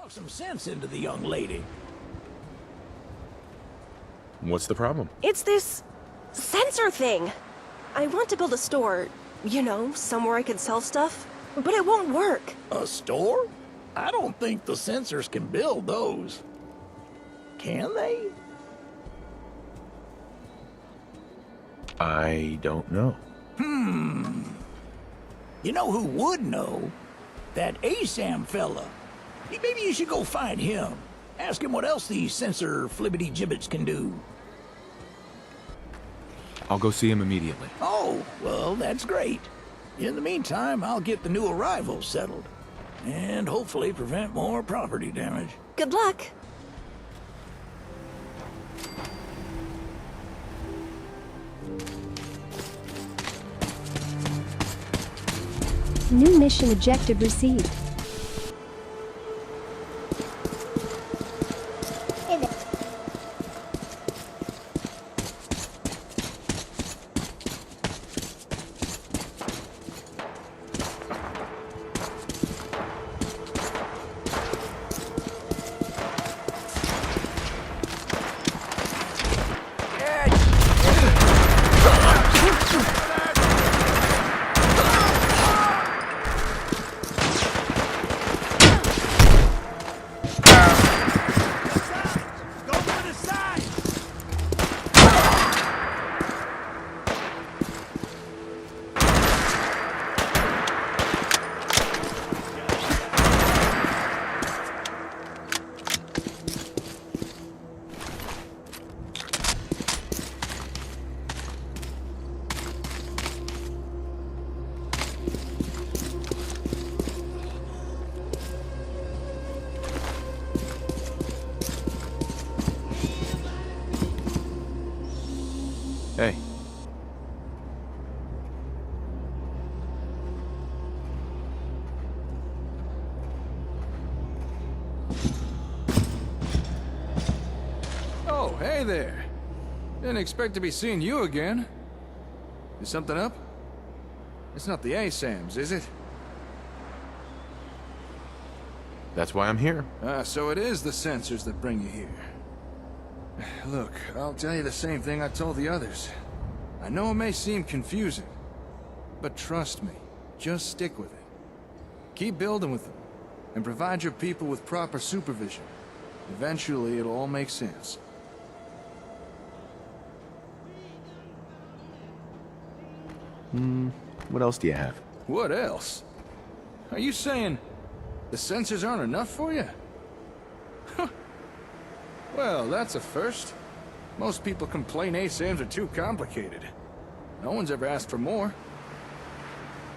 Talk some sense into the young lady. What's the problem? It's this sensor thing. I want to build a store, you know, somewhere I could sell stuff, but it won't work. A store? I don't think the sensors can build those. Can they? I don't know. You know who would know? That ASAM fella. Maybe you should go find him. Ask him what else these sensor flibbity gibbets can do. I'll go see him immediately. Oh, well, that's great. In the meantime, I'll get the new arrivals settled. And hopefully prevent more property damage. Good luck. New mission objective received. Hey. Oh, hey there. Didn't expect to be seeing you again. Is something up? It's not the ASAMs, is it? That's why I'm here. So it is the sensors that bring you here. Look, I'll tell you the same thing I told the others. I know it may seem confusing, but trust me, just stick with it. Keep building with them, and provide your people with proper supervision. Eventually, it'll all make sense. What else do you have? What else? Are you saying the sensors aren't enough for you? Well, that's a first. Most people complain ASAMs are too complicated. No one's ever asked for more.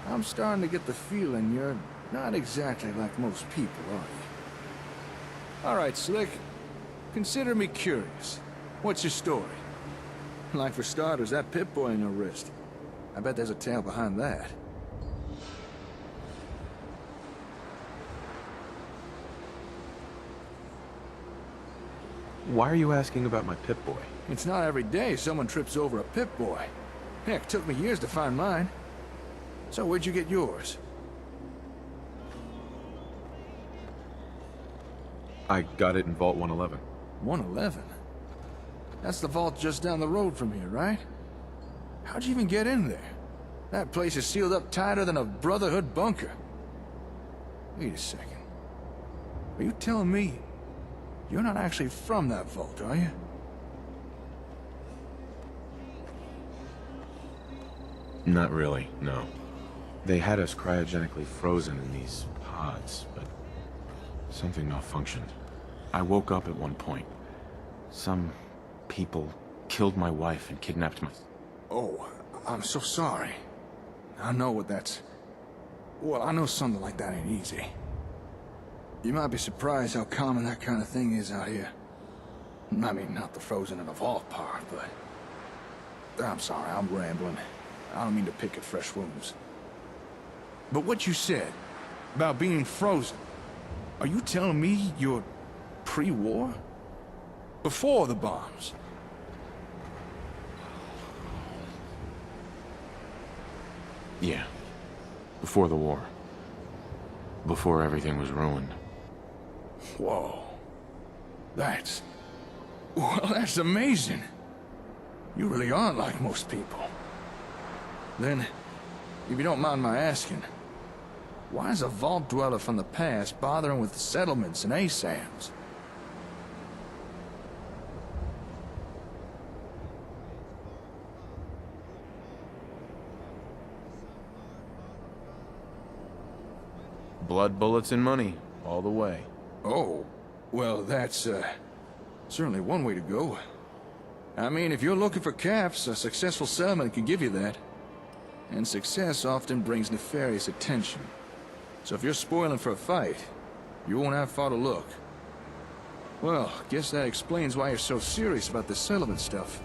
I'm starting to get the feeling you're not exactly like most people, are you? All right, Slick. Consider me curious. What's your story? Like for starters, that Pip-Boy on your wrist. I bet there's a tale behind that. Why are you asking about my Pip-Boy? It's not every day someone trips over a Pip-Boy. Heck, took me years to find mine. So where'd you get yours? I got it in Vault 111. 111? That's the vault just down the road from here, right? How'd you even get in there? That place is sealed up tighter than a Brotherhood bunker. Wait a second. Are you telling me you're not actually from that vault, are you? Not really, no. They had us cryogenically frozen in these pods, but something malfunctioned. I woke up at one point. Some people killed my wife and kidnapped my... Oh, I'm so sorry. I know what that's... Well, I know something like that ain't easy. You might be surprised how common that kind of thing is out here. I mean, not the frozen in a vault part, but... I'm sorry, I'm rambling. I don't mean to pick at fresh wounds. But what you said about being frozen, are you telling me you're pre-war? Before the bombs? Yeah. Before the war. Before everything was ruined. Whoa. Well, that's amazing. You really aren't like most people. Then, if you don't mind my asking, why is a vault dweller from the past bothering with the settlements and ASAMs? Blood, bullets, and money, all the way. Oh, well, that's, certainly one way to go. I mean, if you're looking for caps, a successful settlement can give you that. And success often brings nefarious attention. So if you're spoiling for a fight, you won't have far to look. Well, guess that explains why you're so serious about this settlement stuff.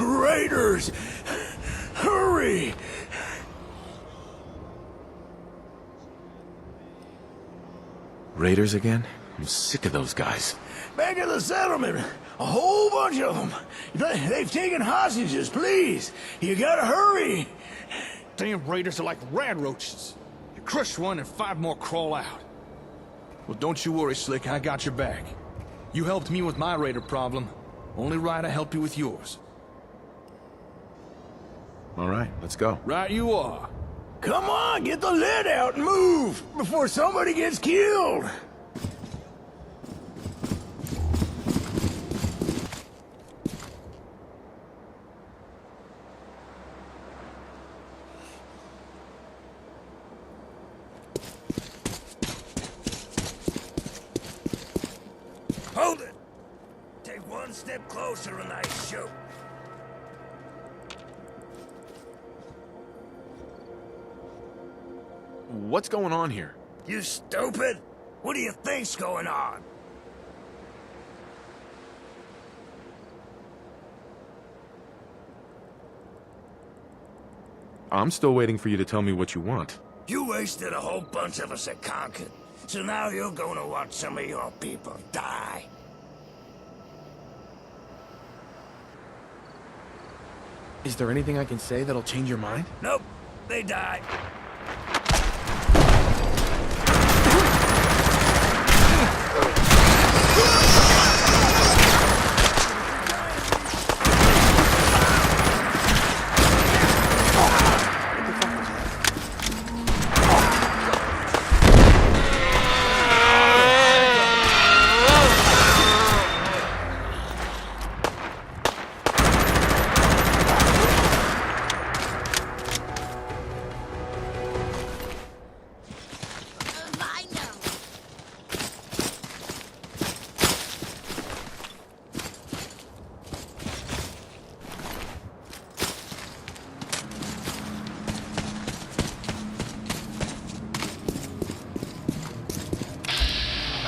Raiders! Hurry! Raiders again? I'm sick of those guys. Back at the settlement. A whole bunch of them. They've taken hostages, please. You gotta hurry. Damn raiders are like rad roaches. You crush one and 5 more crawl out. Well, don't you worry, Slick. I got your back. You helped me with my raider problem. Only right I help you with yours. All right, let's go. Right you are. Come on, get the lid out and move before somebody gets killed. Hold it! Take one step closer and I shoot. What's going on here? You stupid? What do you think's going on? I'm still waiting for you to tell me what you want. You wasted a whole bunch of us at Concord, so now you're gonna watch some of your people die. Is there anything I can say that'll change your mind? Nope, they died.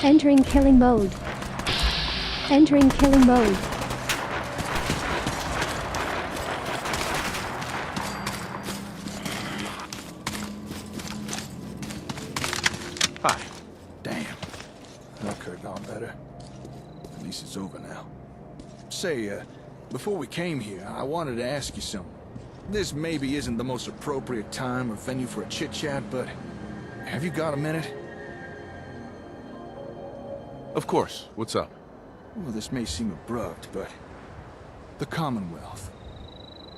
Entering killing mode. Entering killing mode. Hi. Damn. That could have gone better. At least it's over now. Say, before we came here, I wanted to ask you something. This maybe isn't the most appropriate time or venue for a chit-chat, but have you got a minute? Of course. What's up? Well, this may seem abrupt, but the Commonwealth.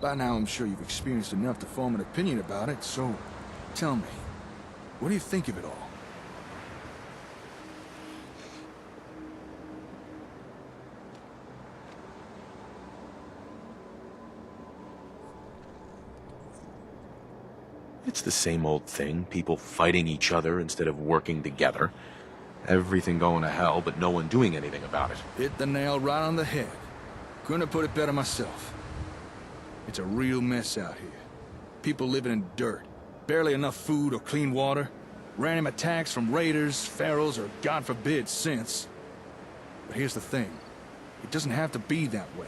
By now, I'm sure you've experienced enough to form an opinion about it, so tell me, what do you think of it all? It's the same old thing. People fighting each other instead of working together. Everything going to hell, but no one doing anything about it. Hit the nail right on the head. Couldn't have put it better myself. It's a real mess out here. People living in dirt. Barely enough food or clean water. Random attacks from raiders, ferals, or God forbid, synths. But here's the thing. It doesn't have to be that way.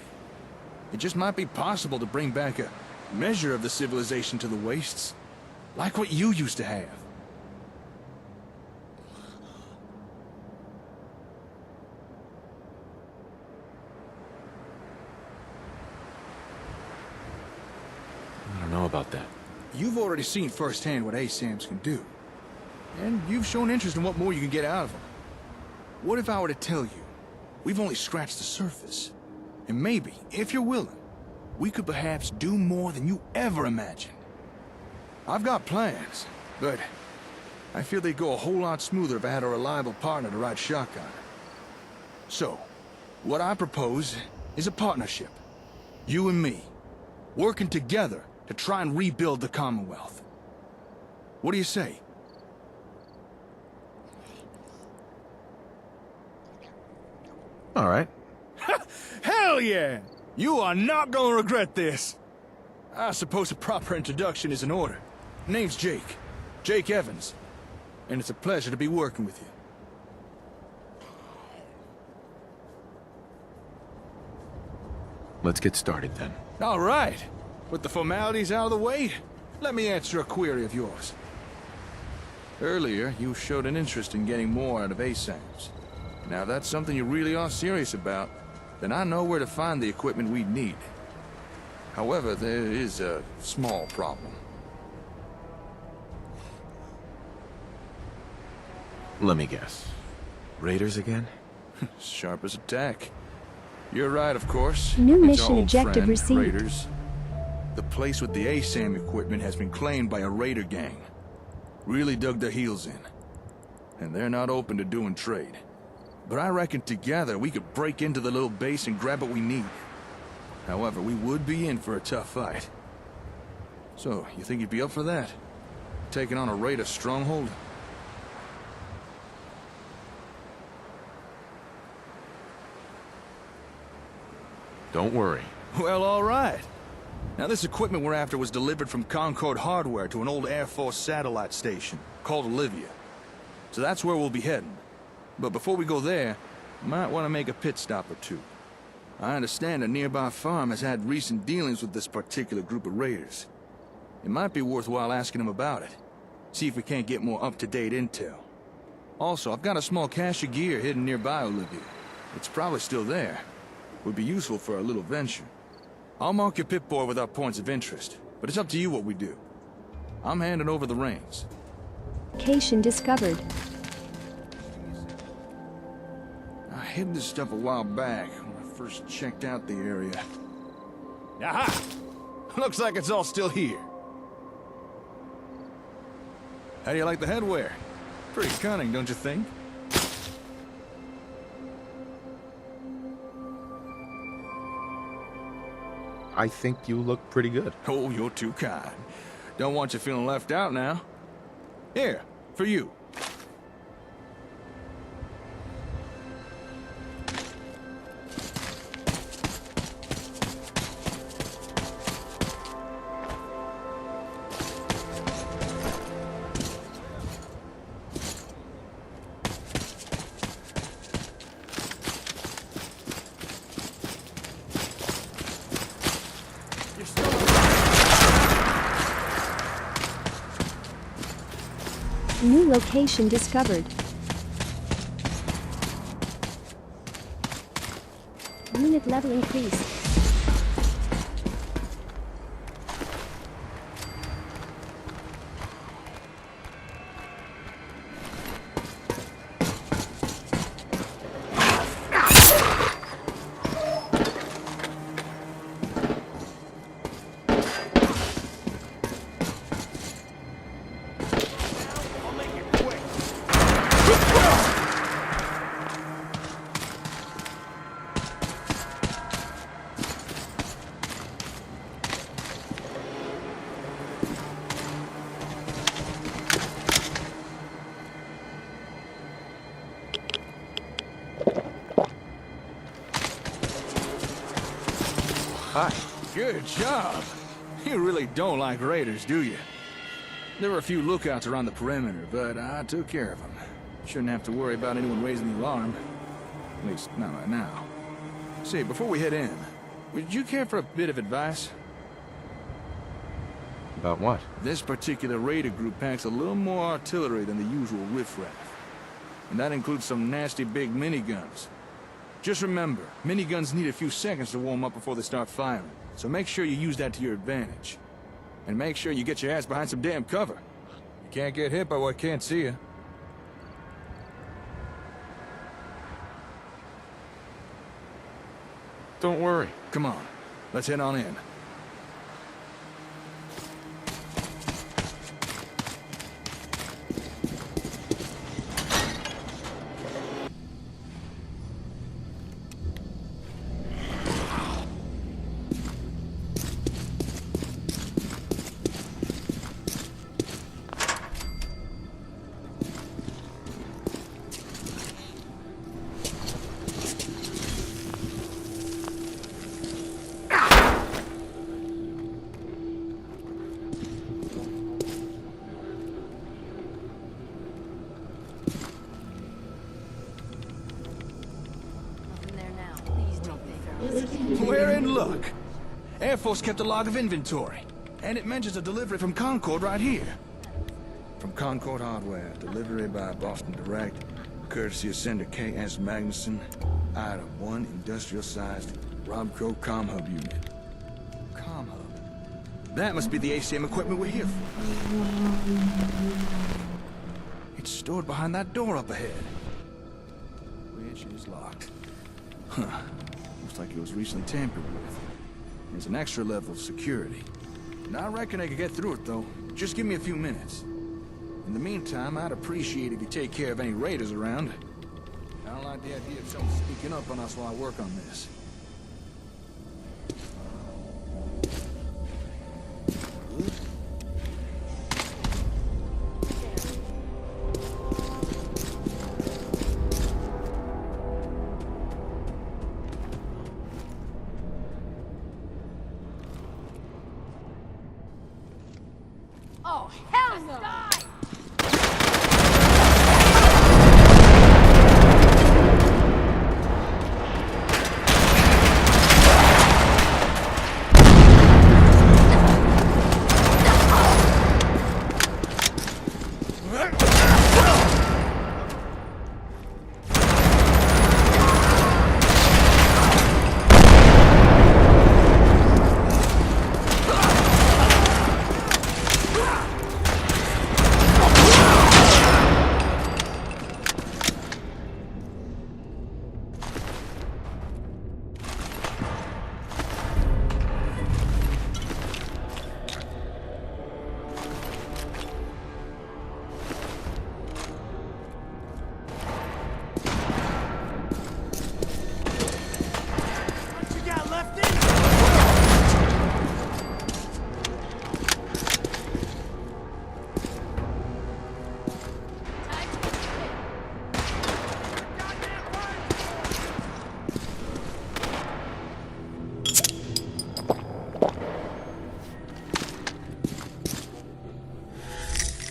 It just might be possible to bring back a measure of the civilization to the wastes. Like what you used to have. I don't know about that. You've already seen firsthand what ASAMs can do. And you've shown interest in what more you can get out of them. What if I were to tell you, we've only scratched the surface? And maybe, if you're willing, we could perhaps do more than you ever imagined. I've got plans, but I feel they'd go a whole lot smoother if I had a reliable partner to ride shotgun. So, what I propose is a partnership. You and me, working together to try and rebuild the Commonwealth. What do you say? All right. Hell yeah! You are not gonna regret this. I suppose a proper introduction is in order. Name's Jake. Jake Evans. And it's a pleasure to be working with you. Let's get started then. All right. With the formalities out of the way, let me answer a query of yours. Earlier, you showed an interest in getting more out of ASAMs. Now, if that's something you really are serious about, then I know where to find the equipment we need. However, there is a small problem. Let me guess. Raiders again? Sharp as a tack. You're right, of course. New It's mission our old objective friend, received. Raiders. The place with the ASAM equipment has been claimed by a raider gang. Really dug their heels in. And they're not open to doing trade. But I reckon together we could break into the little base and grab what we need. However, we would be in for a tough fight. So, you think you'd be up for that? Taking on a raider stronghold? Don't worry. Well, all right. Now, this equipment we're after was delivered from Concord Hardware to an old Air Force satellite station called Olivia. So that's where we'll be heading. But before we go there, you might want to make a pit stop or two. I understand a nearby farm has had recent dealings with this particular group of raiders. It might be worthwhile asking them about it. See if we can't get more up-to-date intel. Also, I've got a small cache of gear hidden nearby Olivia. It's probably still there. Would be useful for our little venture. I'll mark your pip-boy with our points of interest, but it's up to you what we do. I'm handing over the reins. Location discovered. I hid this stuff a while back when I first checked out the area. Aha! Looks like it's all still here. How do you like the headwear? Pretty cunning, don't you think? I think you look pretty good. Oh, you're too kind. Don't want you feeling left out now. Here, for you. New location discovered. Unit level increased. Hi. Good job. You really don't like raiders, do you? There were a few lookouts around the perimeter, but I took care of them. Shouldn't have to worry about anyone raising the alarm. At least, not right now. Say, before we head in, would you care for a bit of advice? About what? This particular raider group packs a little more artillery than the usual riffraff. And that includes some nasty big miniguns. Just remember, miniguns need a few seconds to warm up before they start firing, so make sure you use that to your advantage. And make sure you get your ass behind some damn cover. You can't get hit by what can't see you. Don't worry. Come on, let's head on in. We're in luck. Air Force kept a log of inventory, and it mentions a delivery from Concord right here. From Concord Hardware, delivery by Boston Direct, courtesy of Sender K.S. Magnuson, item 1 industrial-sized Robco Com Hub unit. Com Hub? That must be the ACM equipment we're here for. It's stored behind that door up ahead, which is locked. Huh. Looks like it was recently tampered with. There's an extra level of security. And I reckon I could get through it, though. Just give me a few minutes. In the meantime, I'd appreciate if you take care of any raiders around. I don't like the idea of someone sneaking up on us while I work on this. Oh, hell no!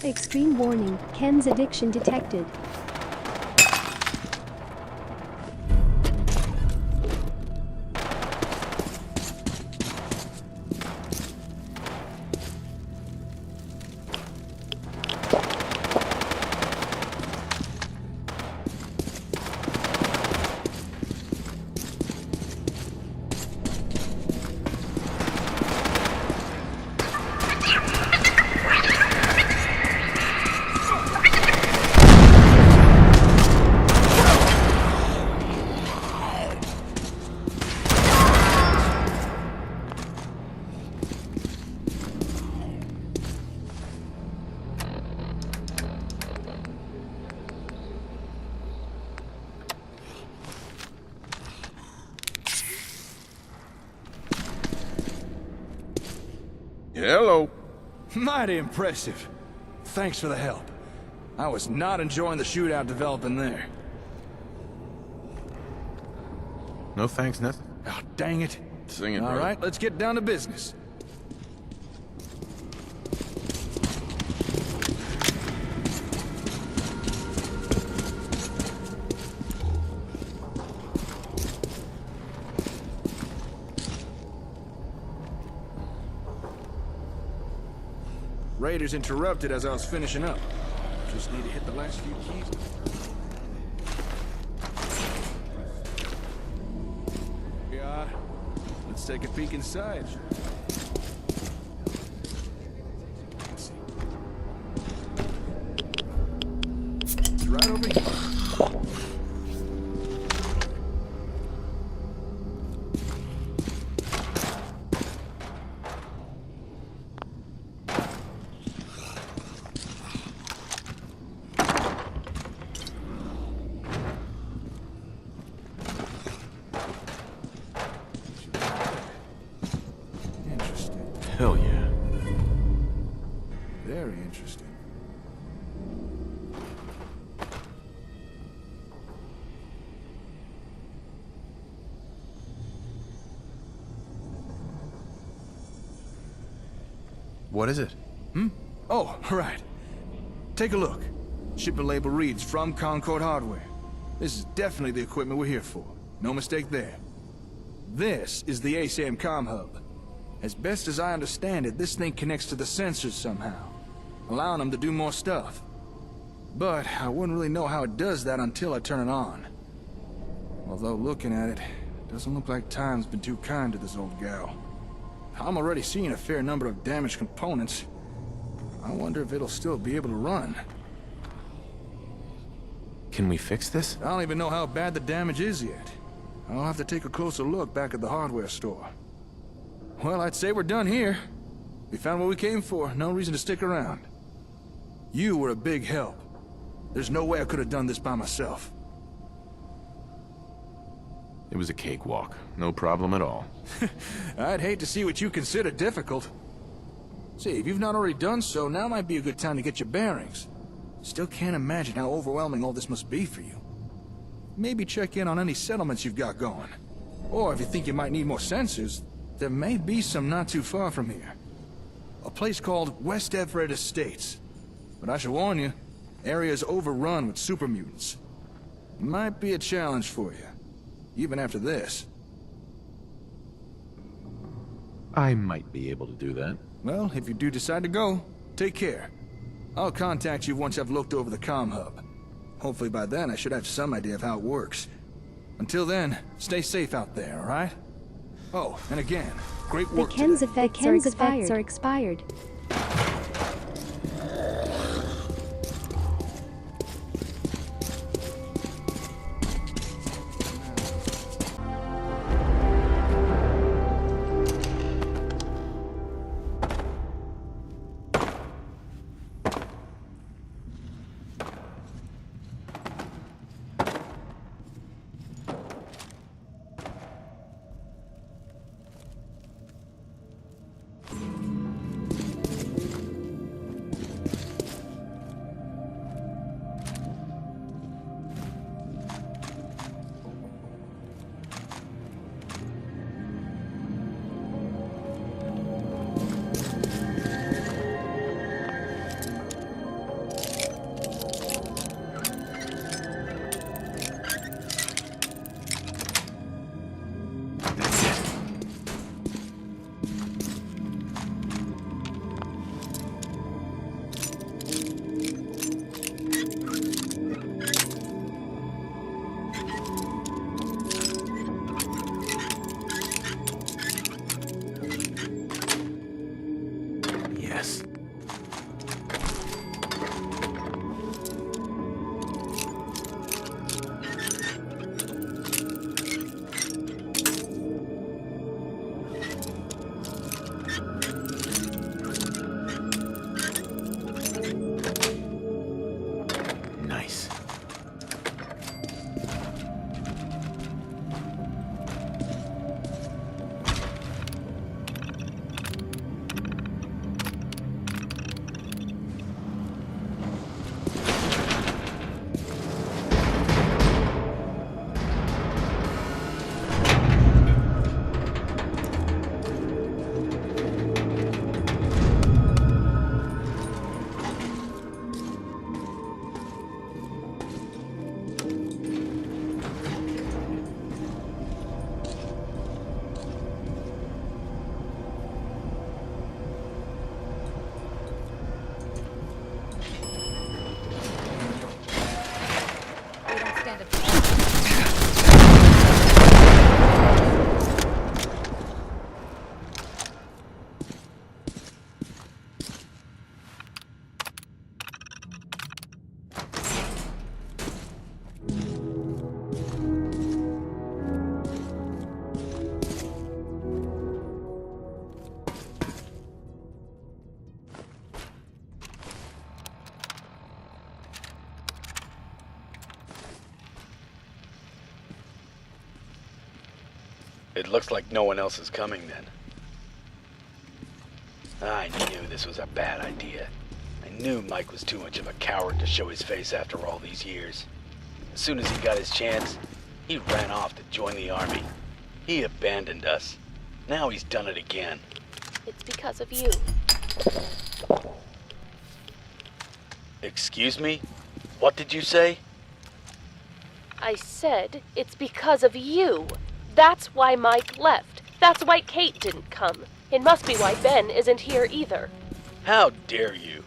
Extreme warning, Ken's addiction detected. Hello. Mighty impressive. Thanks for the help. I was not enjoying the shootout developing there. No thanks, nothing. Oh, dang it. Sing it, All brother. right, let's get down to business. Raiders interrupted as I was finishing up. Just need to hit the last few keys. Yeah, let's take a peek inside. right over here. Interesting. Hell yeah. Very interesting. What is it? Oh, right. Take a look. Shipment label reads, from Concord Hardware. This is definitely the equipment we're here for. No mistake there. This is the ASAM comm hub. As best as I understand it, this thing connects to the sensors somehow, allowing them to do more stuff. But I wouldn't really know how it does that until I turn it on. Although looking at it, doesn't look like time's been too kind to this old gal. I'm already seeing a fair number of damaged components. I wonder if it'll still be able to run. Can we fix this? I don't even know how bad the damage is yet. I'll have to take a closer look back at the hardware store. Well, I'd say we're done here. We found what we came for, no reason to stick around. You were a big help. There's no way I could have done this by myself. It was a cakewalk. No problem at all. I'd hate to see what you consider difficult. See, if you've not already done so, now might be a good time to get your bearings. Still can't imagine how overwhelming all this must be for you. Maybe check in on any settlements you've got going. Or if you think you might need more sensors, there may be some not too far from here. A place called West Everett Estates. But I should warn you, area's overrun with super mutants. Might be a challenge for you, even after this. I might be able to do that. Well, if you do decide to go, take care. I'll contact you once I've looked over the comm hub. Hopefully by then I should have some idea of how it works. Until then, stay safe out there, alright? Oh, and again, great The work Ken's today. effects are expired. It looks like no one else is coming then. I knew this was a bad idea. I knew Mike was too much of a coward to show his face after all these years. As soon as he got his chance, he ran off to join the army. He abandoned us. Now he's done it again. It's because of you. Excuse me? What did you say? I said it's because of you. That's why Mike left. That's why Kate didn't come. It must be why Ben isn't here either. How dare you?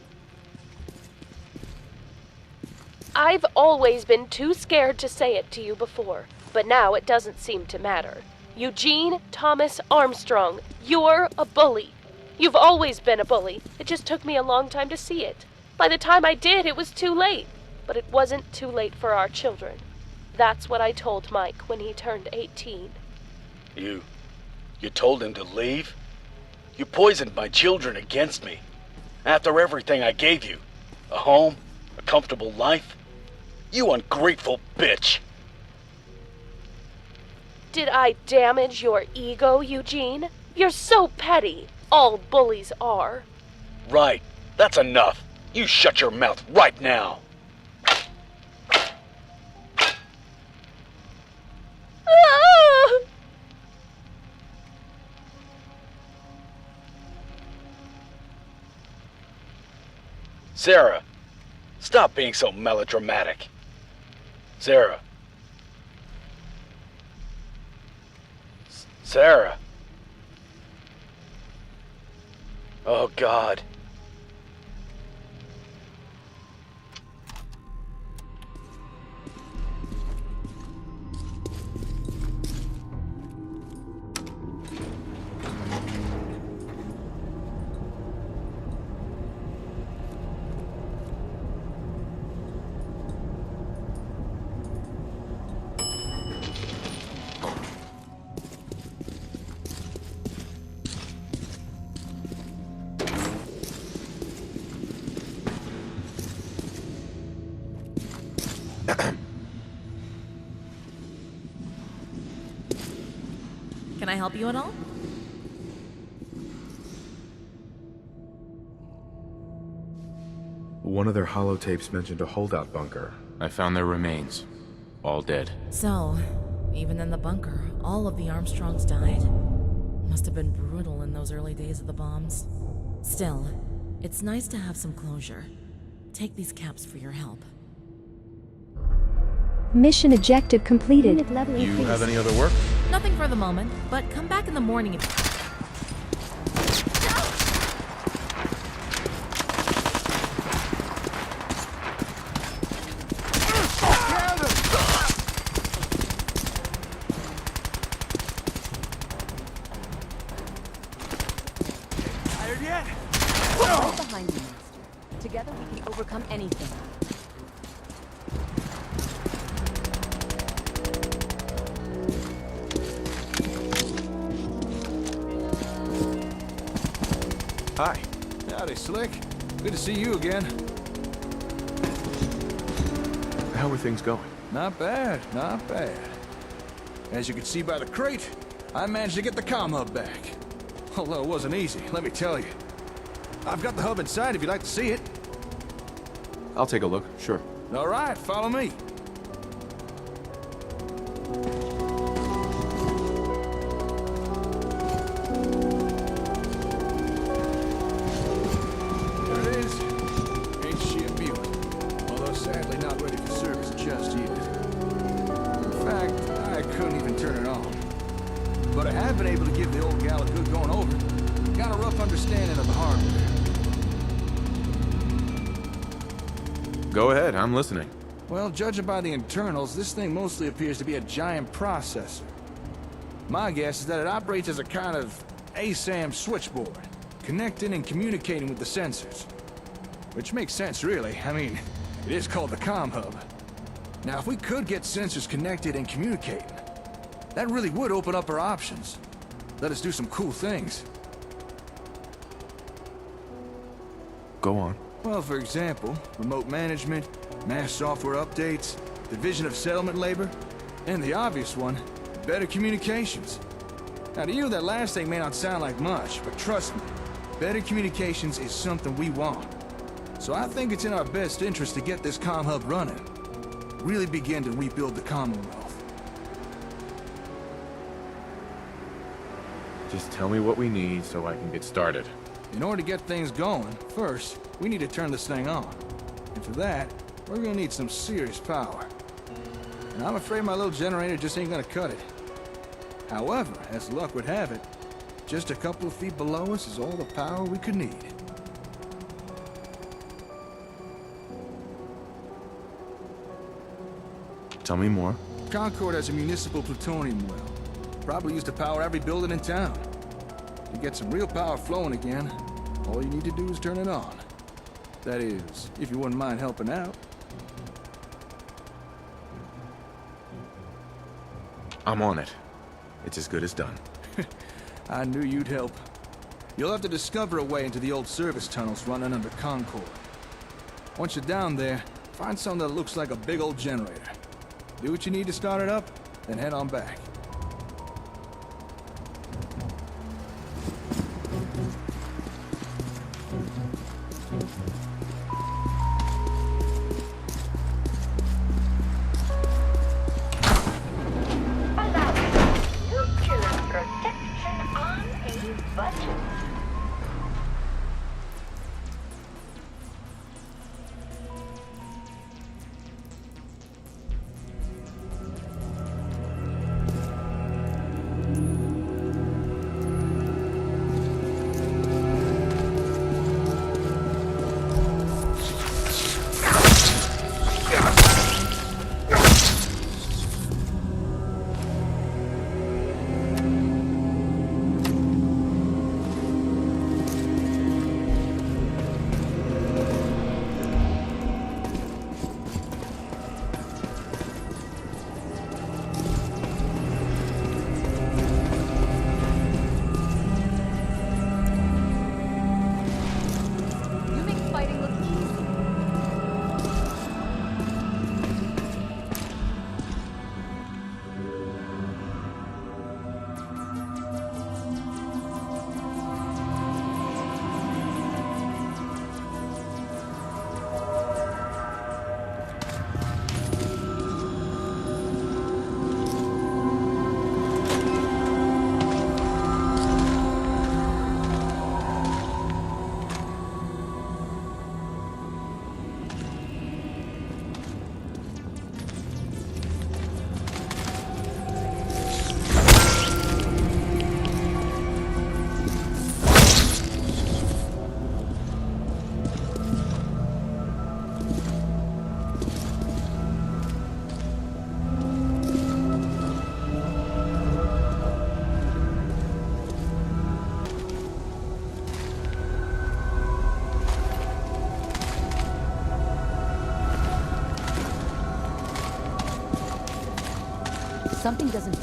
I've always been too scared to say it to you before, but now it doesn't seem to matter. Eugene Thomas Armstrong, you're a bully. You've always been a bully. It just took me a long time to see it. By the time I did, it was too late. But it wasn't too late for our children. That's what I told Mike when he turned 18. You told him to leave? You poisoned my children against me. After everything I gave you. A home, a comfortable life. You ungrateful bitch. Did I damage your ego, Eugene? You're so petty. All bullies are. Right. That's enough. You shut your mouth right now. Sarah, stop being so melodramatic. Sarah. Sarah. Oh, God. Can I help you at all? One of their holotapes mentioned a holdout bunker. I found their remains. All dead. So, even in the bunker, all of the Armstrongs died? Must have been brutal in those early days of the bombs. Still, it's nice to have some closure. Take these caps for your help. Mission objective completed. You have any other work? Nothing for the moment, but come back in the morning if... Tired yet? Right behind you, Master. Together we can overcome anything. Hi. Howdy, Slick. Good to see you again. How are things going? Not bad, not bad. As you can see by the crate, I managed to get the comm hub back. Although it wasn't easy, let me tell you. I've got the hub inside if you'd like to see it. I'll take a look, sure. All right, follow me. Go ahead, I'm listening. Well, judging by the internals, this thing mostly appears to be a giant processor. My guess is that it operates as a kind of ASAM switchboard, connecting and communicating with the sensors. Which makes sense, really. I mean, it is called the comm hub. Now, if we could get sensors connected and communicating, that really would open up our options. Let us do some cool things. Go on. Well, for example, remote management, mass software updates, division of settlement labor, and the obvious one, better communications. Now to you, that last thing may not sound like much, but trust me, better communications is something we want. So I think it's in our best interest to get this comm hub running. Really begin to rebuild the Commonwealth. Just tell me what we need so I can get started. In order to get things going, first, we need to turn this thing on. And for that, we're gonna need some serious power. And I'm afraid my little generator just ain't gonna cut it. However, as luck would have it, just a couple of feet below us is all the power we could need. Tell me more. Concord has a municipal plutonium well. Probably used to power every building in town. To get some real power flowing again, all you need to do is turn it on. That is, if you wouldn't mind helping out. I'm on it. It's as good as done. I knew you'd help. You'll have to discover a way into the old service tunnels running under Concord. Once you're down there, find something that looks like a big old generator. Do what you need to start it up, then head on back. Something doesn't...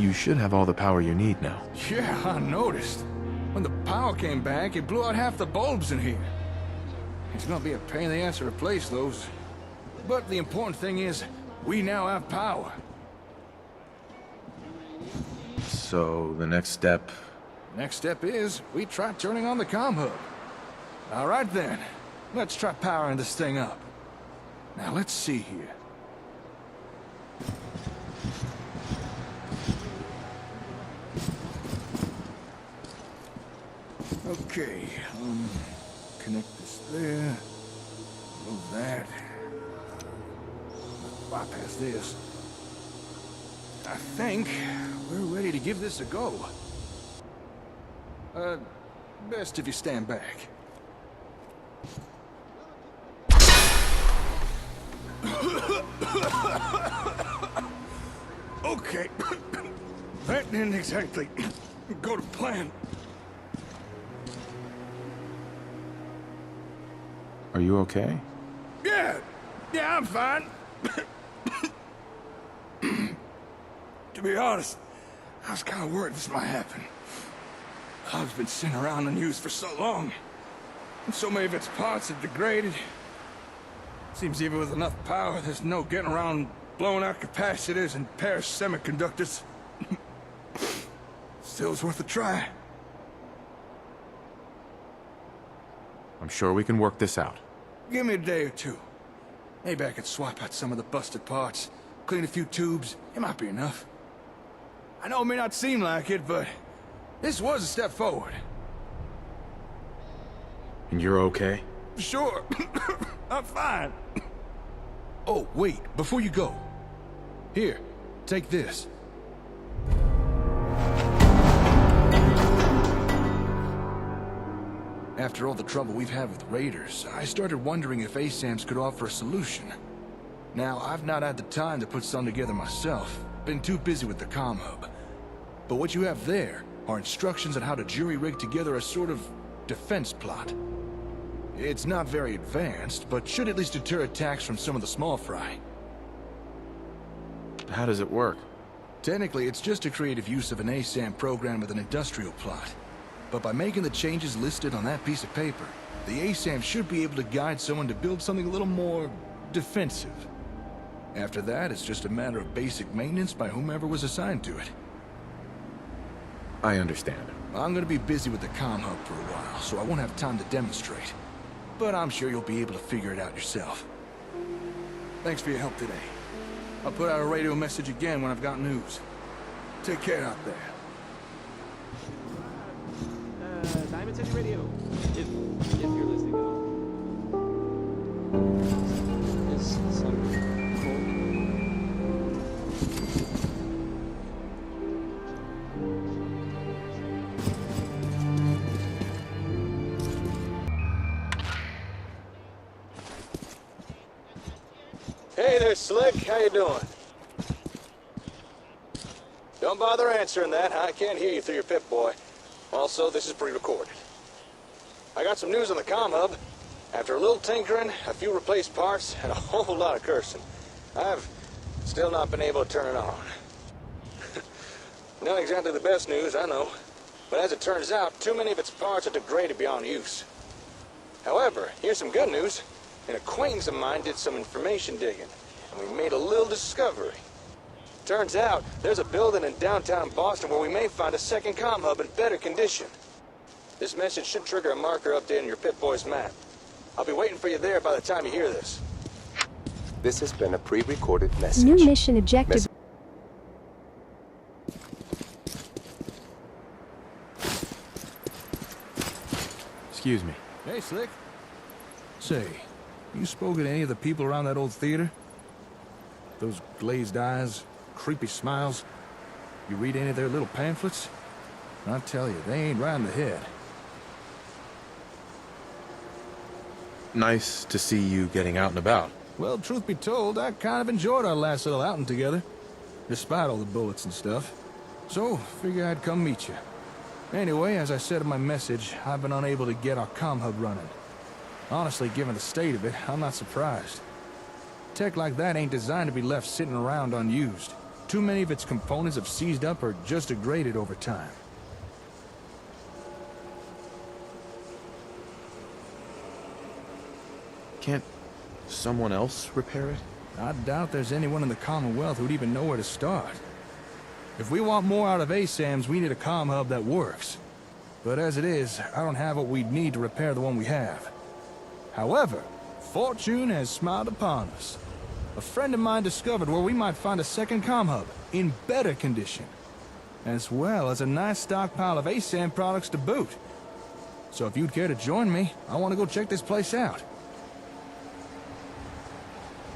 You should have all the power you need now. Yeah, I noticed. When the power came back, it blew out half the bulbs in here. It's gonna be a pain in the ass to replace those. But the important thing is, we now have power. So, the next step... Next step is, we try turning on the comm hub. All right then, let's try powering this thing up. Now let's see here. Okay, connect this there. Move that. Bypass this. I think we're ready to give this a go. Best if you stand back. Okay. That didn't exactly go to plan. Are you okay? Yeah, I'm fine. To be honest, I was kind of worried this might happen. Hub's been sitting around unused for so long, and so many of its parts have degraded. Seems even with enough power, there's no getting around blowing out capacitors and pairs semiconductors. Still, it's worth a try. I'm sure we can work this out. Give me a day or two. Maybe I could swap out some of the busted parts, clean a few tubes. It might be enough. I know it may not seem like it, but this was a step forward. And you're okay? Sure. I'm fine. Oh, wait, before you go. Here, take this. After all the trouble we've had with raiders, I started wondering if ASAMs could offer a solution. Now, I've not had the time to put some together myself. Been too busy with the comm hub. But what you have there are instructions on how to jury-rig together a sort of defense plot. It's not very advanced, but should at least deter attacks from some of the small fry. How does it work? Technically, it's just a creative use of an ASAM program with an industrial plot. But by making the changes listed on that piece of paper, the ASAM should be able to guide someone to build something a little more defensive. After that, it's just a matter of basic maintenance by whomever was assigned to it. I understand. I'm gonna be busy with the comm hub for a while, so I won't have time to demonstrate. But I'm sure you'll be able to figure it out yourself. Thanks for your help today. I'll put out a radio message again when I've got news. Take care out there. Diamond City Radio. If you're listening at all. Is some cold? Hey there, Slick. How you doing? Don't bother answering that. I can't hear you through your Pip-Boy. Also, this is pre-recorded. I got some news on the comm hub. After a little tinkering, a few replaced parts, and a whole lot of cursing, I've still not been able to turn it on. Not exactly the best news, I know. But as it turns out, too many of its parts are degraded beyond use. However, here's some good news. An acquaintance of mine did some information digging, and we made a little discovery. Turns out, there's a building in downtown Boston where we may find a second comm hub in better condition. This message should trigger a marker update on your Pip-Boy's map. I'll be waiting for you there by the time you hear this. This has been a pre-recorded message. New mission objective. Excuse me. Hey, Slick. Say, you spoken to any of the people around that old theater? Those glazed eyes, creepy smiles. You read any of their little pamphlets? I tell you, they ain't right in the head. Nice to see you getting out and about. Well, truth be told, I kind of enjoyed our last little outing together, despite all the bullets and stuff. So, figured I'd come meet you. Anyway, as I said in my message, I've been unable to get our comm hub running. Honestly, given the state of it, I'm not surprised. Tech like that ain't designed to be left sitting around unused. too many of its components have seized up or just degraded over time. Can't someone else repair it? I doubt there's anyone in the Commonwealth who'd even know where to start. If we want more out of ASAMs, we need a comm hub that works. But as it is, I don't have what we'd need to repair the one we have. However, fortune has smiled upon us. A friend of mine discovered where we might find a second comm hub in better condition, as well as a nice stockpile of ASAM products to boot. So if you'd care to join me, I want to go check this place out.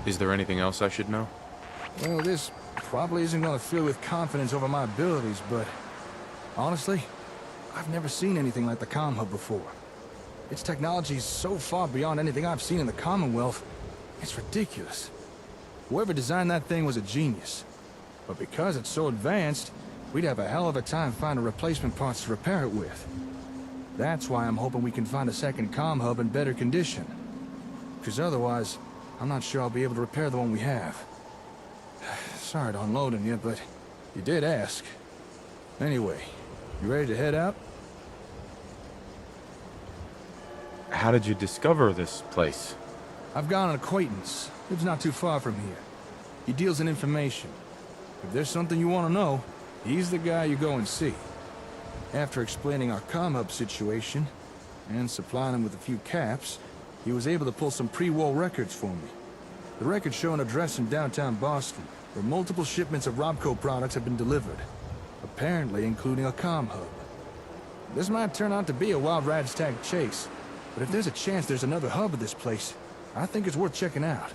Is there anything else I should know? Well, this probably isn't going to fill with confidence over my abilities, but honestly, I've never seen anything like the comm hub before. Its technology is so far beyond anything I've seen in the Commonwealth, it's ridiculous. Whoever designed that thing was a genius. But because it's so advanced, we'd have a hell of a time finding replacement parts to repair it with. That's why I'm hoping we can find a second comm hub in better condition. Because otherwise, I'm not sure I'll be able to repair the one we have. Sorry to unload on you, but you did ask. Anyway, you ready to head out? How did you discover this place? I've got an acquaintance. Lives not too far from here. He deals in information. If there's something you want to know, he's the guy you go and see. After explaining our comm hub situation, and supplying him with a few caps, he was able to pull some pre-war records for me. The records show an address in downtown Boston, where multiple shipments of Robco products have been delivered, apparently including a comm hub. This might turn out to be a wild rat's tag chase, but if there's a chance there's another hub at this place, I think it's worth checking out.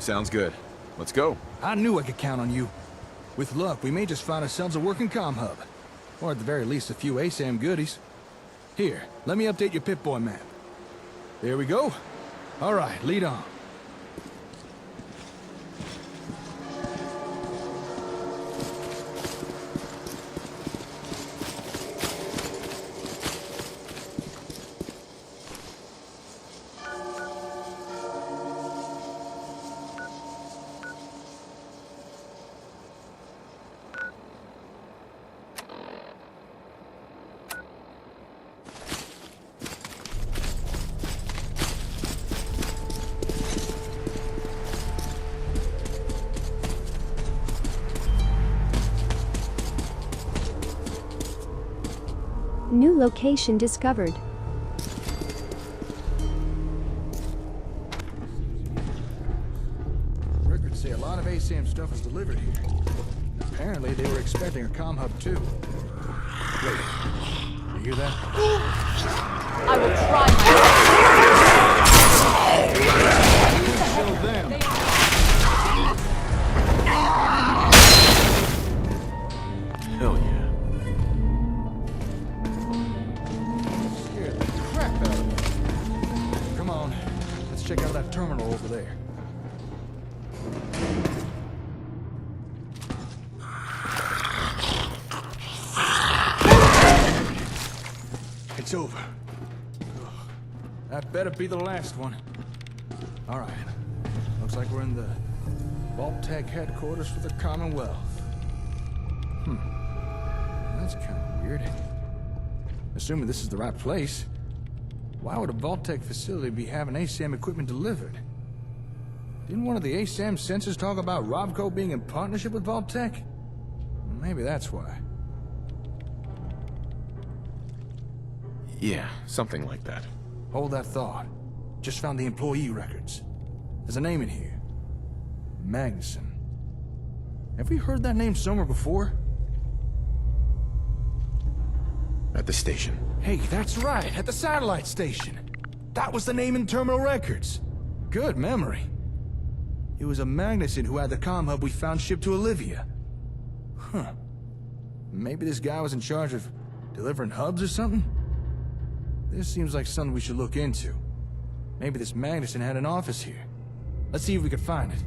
Sounds good. Let's go. I knew I could count on you. With luck, we may just find ourselves a working comm hub. Or at the very least, a few ASAM goodies. Here, let me update your Pip-Boy map. There we go. All right, lead on. New location discovered. Records say a lot of ASAM stuff was delivered here. Apparently, they were expecting a comm hub too. Wait, you hear that? I will try my Show them. Hell yeah. Scared the crap out of me. Come on, let's check out that terminal over there. It's over. That better be the last one. All right. Looks like we're in the Vault-Tec headquarters for the Commonwealth. That's kind of weird. Assuming this is the right place, why would a Vault-Tec facility be having ASAM equipment delivered? Didn't one of the ASAM sensors talk about Robco being in partnership with Vault-Tec? Maybe that's why. Yeah, something like that. Hold that thought. Just found the employee records. There's a name in here. Magnuson. Have we heard that name somewhere before? At the station. Hey, that's right, at the satellite station. That was the name in terminal records. Good memory. It was a Magnuson who had the comm hub we found shipped to Olivia. Huh. Maybe this guy was in charge of delivering hubs or something? This seems like something we should look into. Maybe this Magnuson had an office here. Let's see if we can find it.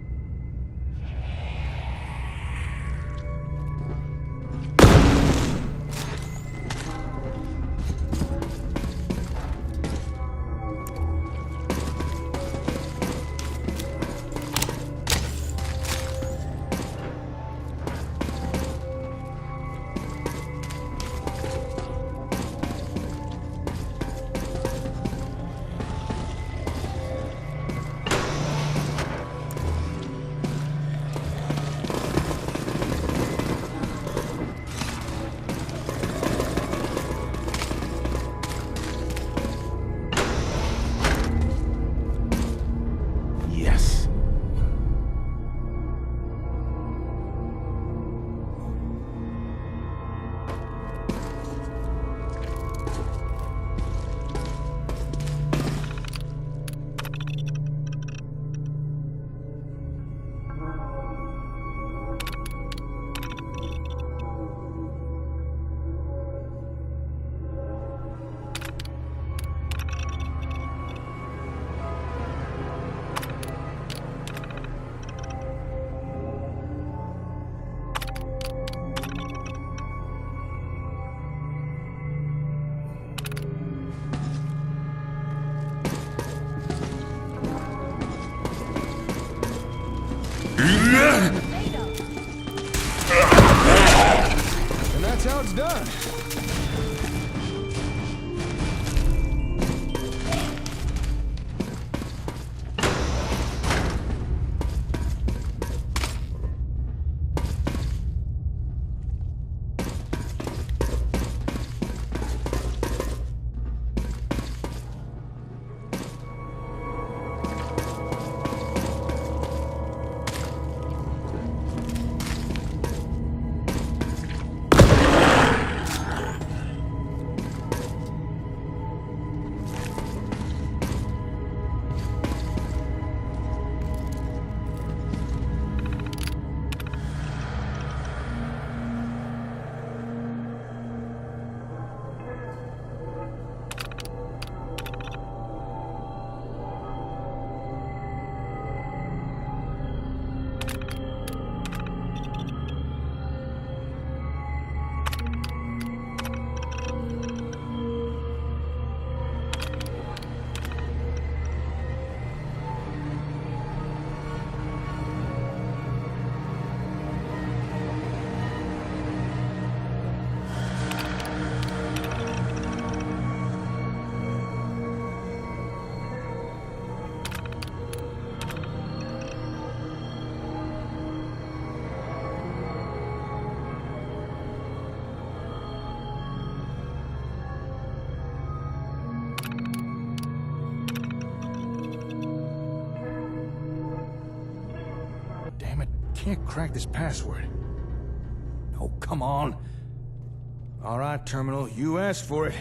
And that's how it's done. Can't crack this password. Oh, come on. All right, Terminal, you asked for it.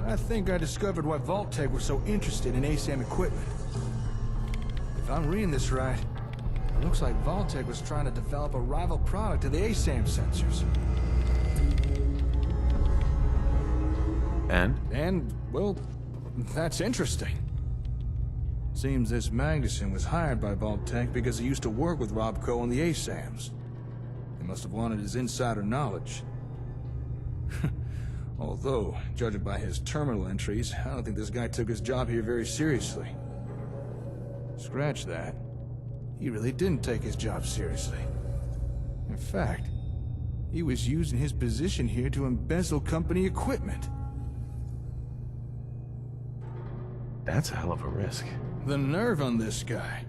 I think I discovered why Vault-Tec was so interested in ASAM equipment. If I'm reading this right, it looks like Vault-Tec was trying to develop a rival product to the ASAM sensors. And, well, that's interesting. Seems this Magnuson was hired by Vault-Tec because he used to work with Rob Coe on the ASAMs. They must have wanted his insider knowledge. Although, judging by his terminal entries, I don't think this guy took his job here very seriously. Scratch that. He really didn't take his job seriously. In fact, he was using his position here to embezzle company equipment. That's a hell of a risk. The nerve on this guy.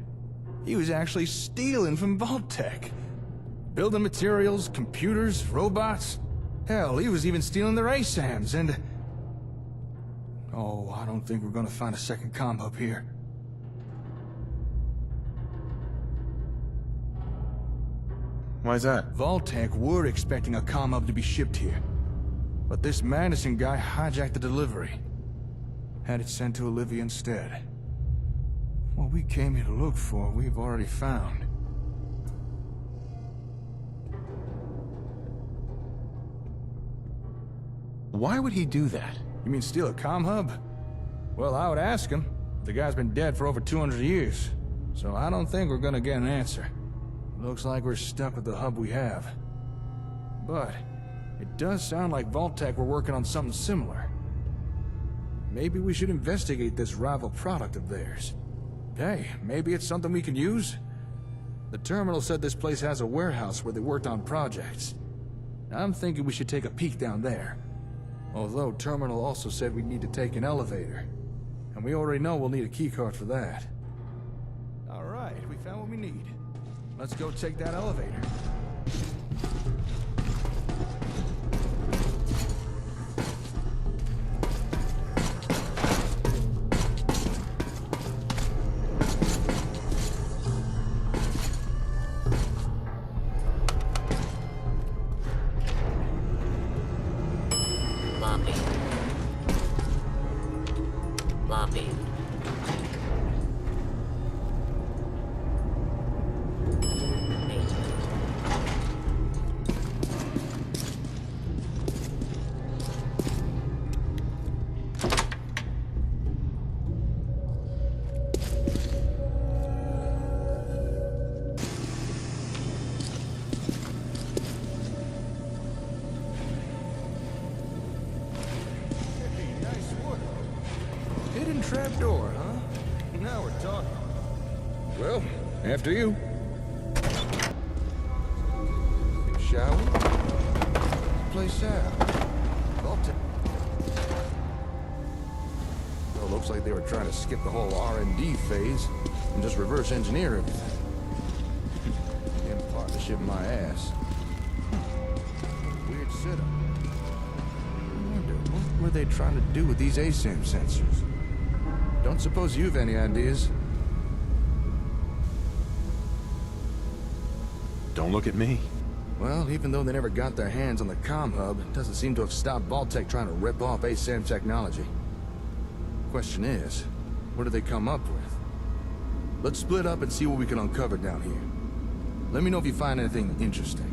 He was actually stealing from Vault-Tec. Building materials, computers, robots. Hell, he was even stealing their ASAMs and... Oh, I don't think we're gonna find a second comm hub here. Why's that? Vault-Tec were expecting a comm hub to be shipped here. But this Madison guy hijacked the delivery. Had it sent to Olivia instead. What we came here to look for, we've already found. Why would he do that? You mean steal a comm hub? Well, I would ask him. The guy's been dead for over 200 years. So I don't think we're gonna get an answer. Looks like we're stuck with the hub we have. But it does sound like Vault-Tec were working on something similar. Maybe we should investigate this rival product of theirs. Hey, maybe it's something we can use? The terminal said this place has a warehouse where they worked on projects. I'm thinking we should take a peek down there. Although terminal also said we need to take an elevator. And we already know we'll need a keycard for that. Alright, we found what we need. Let's go take that elevator. trapdoor, huh? Now we're talking. Well, after you. Shall we? Place out. Well, looks like they were trying to skip the whole R&D phase and just reverse engineer everything. In partnership my ass. Weird setup. I wonder, what were they trying to do with these ASAM sensors? Don't suppose you've any ideas? Don't look at me. Well, even though they never got their hands on the comm hub, it doesn't seem to have stopped Vault-Tec trying to rip off ASAM technology. Question is, what do they come up with? Let's split up and see what we can uncover down here. Let me know if you find anything interesting.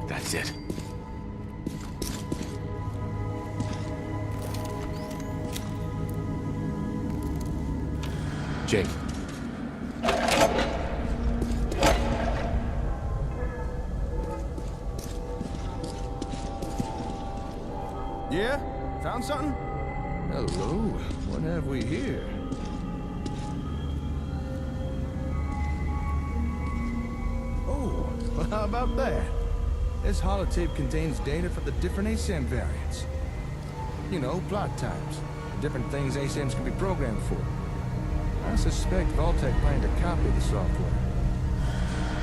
That's it. Jake. Yeah? Found something? Hello. What have we here? Oh, well, how about that? This holotape contains data for the different ASAM variants. You know, plot types, different things ASAMs can be programmed for. I suspect Vault-Tec planned to copy the software.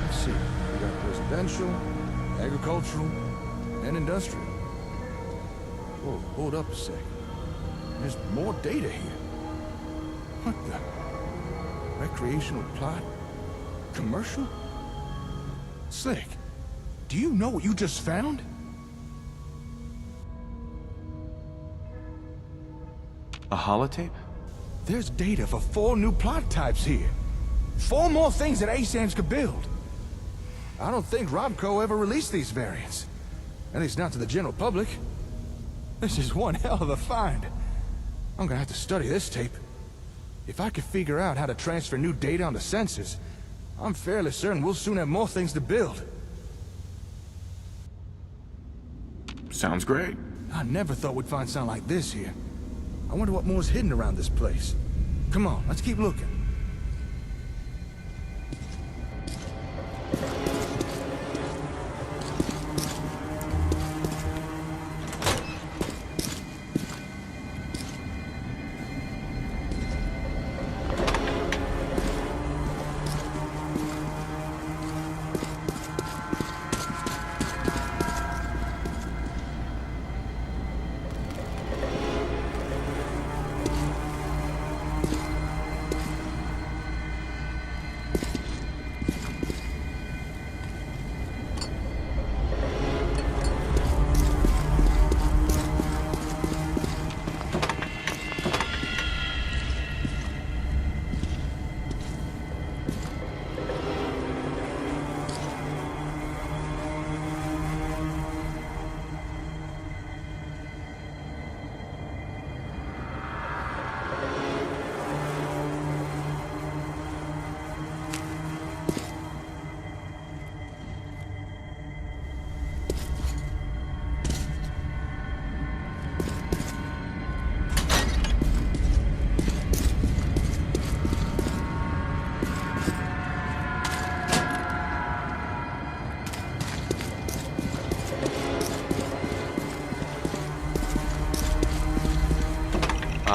Let's see, we got residential, agricultural, and industrial. Whoa, hold up a sec. There's more data here. What the? Recreational plot? Commercial? Slick, do you know what you just found? A holotape? There's data for 4 new plot types here. 4 more things that ASAMs could build. I don't think Robco ever released these variants. At least not to the general public. This is one hell of a find. I'm gonna have to study this tape. If I could figure out how to transfer new data onto sensors, I'm fairly certain we'll soon have more things to build. Sounds great. I never thought we'd find something like this here. I wonder what more's hidden around this place. Come on, let's keep looking.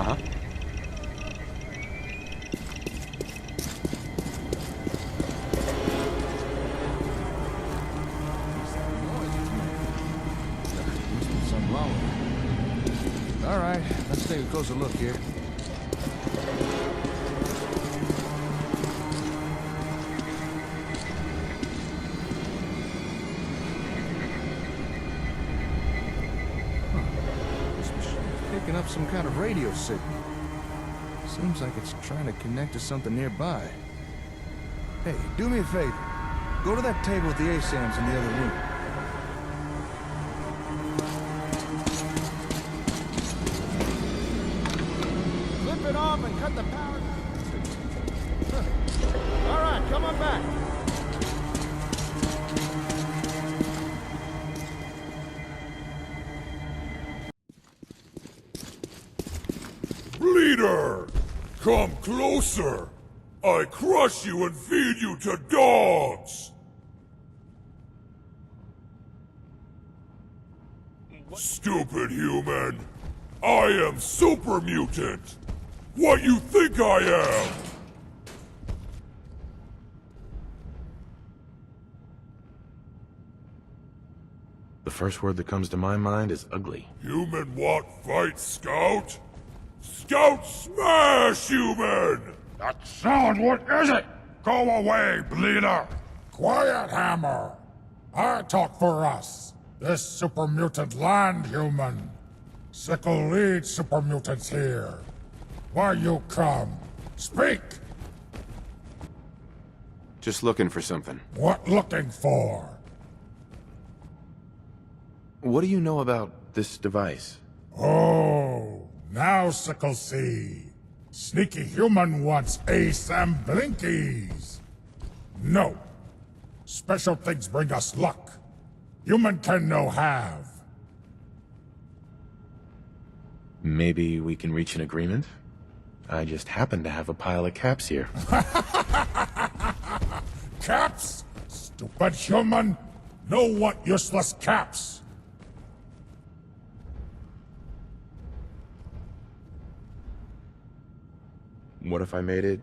Uh-huh. Something wrong with it. All right, let's take a closer look here. Picking up some kind of radio signal. Seems like it's trying to connect to something nearby. Hey, do me a favor. Go to that table with the ASAMs in the other room. Flip it off and cut the power. All right, come on back. Bleeder! Come closer! I crush you and feed you to dogs! Stupid human! I am super mutant! What you think I am? The first word that comes to my mind is ugly. Human what fight, Scout? Scout smash, human! That sound, what is it? Go away, Bleeder! Quiet, Hammer! I talk for us. This super mutant land human. Sickle leads super mutants here. Why you come? Speak! Just looking for something. What looking for? What do you know about this device? Oh, now Sickle see. Sneaky human wants ASAM blinkies. No. Special things bring us luck. Human can no have. Maybe we can reach an agreement? I just happen to have a pile of caps here. Caps? Stupid human. No want useless caps. What if I made it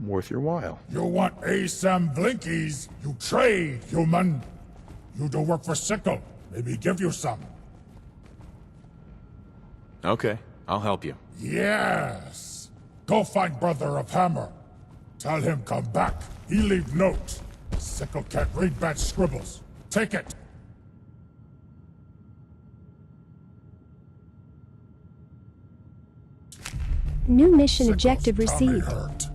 worth your while? You want ASAM blinkies? You trade, human. You do work for Sickle. Maybe give you some. Okay, I'll help you. Yes. Go find Brother of Hammer. Tell him come back. He leave note. Sickle can't read bad scribbles. Take it. New mission Sickle's objective tummy received. hurt.